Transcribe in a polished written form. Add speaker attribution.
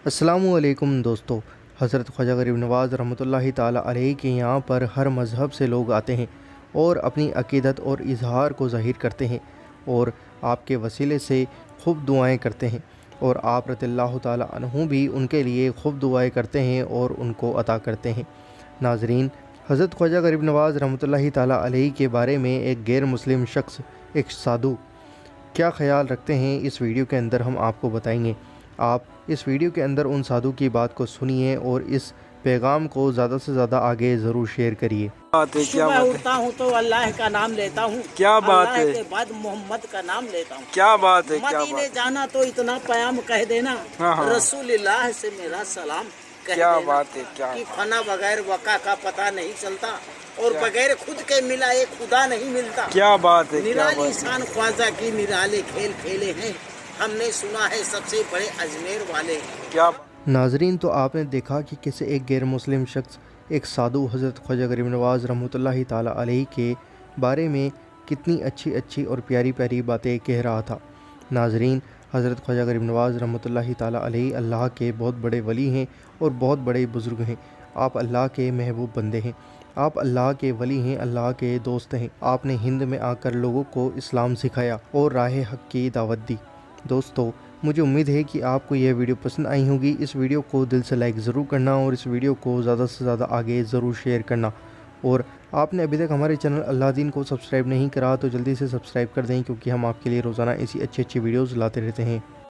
Speaker 1: अस्सलामुअलैकुम दोस्तों। हज़रत ख्वाजा गरीब नवाज़ रहमतुल्लाहि ताला अलैहि के यहाँ पर हर मज़हब से लोग आते हैं और अपनी अक़ीदत और इजहार को ज़ाहिर करते हैं और आपके वसीले से खूब दुआएं करते हैं और आप रज़ियल्लाहु ताला अन्हु भी उनके लिए खूब दुआएं करते हैं और उनको अता करते हैं। नाज़रीन, हज़रत ख्वाजा गरीब नवाज़ रहमतुल्लाहि ताला अलैहि के बारे में एक गैर मुस्लिम शख्स, एक साधु क्या ख़याल रखते हैं, इस वीडियो के अंदर हम आपको बताएंगे। आप इस वीडियो के अंदर उन साधु की बात को सुनिए और इस पैगाम को ज़्यादा से ज़्यादा आगे ज़रूर शेयर करिए।
Speaker 2: सुबह उठता हूँ तो अल्लाह का नाम लेता हूँ।
Speaker 3: क्या बात है।
Speaker 2: के बाद मोहम्मद का नाम लेता हूँ।
Speaker 3: क्या बात है।
Speaker 2: मदीने जाना तो इतना प्याम कह देना,
Speaker 3: हाँ।
Speaker 2: रसूलुल्लाह से मेरा सलाम कह
Speaker 3: क्या
Speaker 2: देना।
Speaker 3: बात है। क्या
Speaker 2: कि फना बगैर वका का पता नहीं चलता और बगैर खुद के मिला एक खुदा नहीं मिलता।
Speaker 3: क्या बात है।
Speaker 2: निराली शान ख्वाजा की निराले खेल खेले हैं, हमने सुना है सबसे बड़े अजमेर वाले।
Speaker 3: क्या
Speaker 1: नाजरीन, तो आपने देखा कि कैसे एक गैर मुस्लिम शख्स, एक साधु हज़रत ख्वाजा गरीब नवाज़ रहमतुल्लाहि ताला अलैहि के बारे में कितनी अच्छी अच्छी और प्यारी प्यारी बातें कह रहा था। नाजरीन, हज़रत ख्वाजा गरीब नवाज़ रहमतुल्लाहि ताला अलैहि अल्लाह के बहुत बड़े वली हैं और बहुत बड़े बुज़ुर्ग हैं। आप अल्लाह के महबूब बंदे हैं, आप अल्लाह के वली हैं, अल्लाह के दोस्त हैं। आपने हिंद में आकर लोगों को इस्लाम सिखाया और राह हक़ की दावत दी। दोस्तों, मुझे उम्मीद है कि आपको यह वीडियो पसंद आई होगी। इस वीडियो को दिल से लाइक ज़रूर करना और इस वीडियो को ज़्यादा से ज़्यादा आगे ज़रूर शेयर करना। और आपने अभी तक हमारे चैनल अल्लाह दीन को सब्सक्राइब नहीं करा तो जल्दी से सब्सक्राइब कर दें, क्योंकि हम आपके लिए रोज़ाना ऐसी अच्छी अच्छी वीडियोज़ लाते रहते हैं।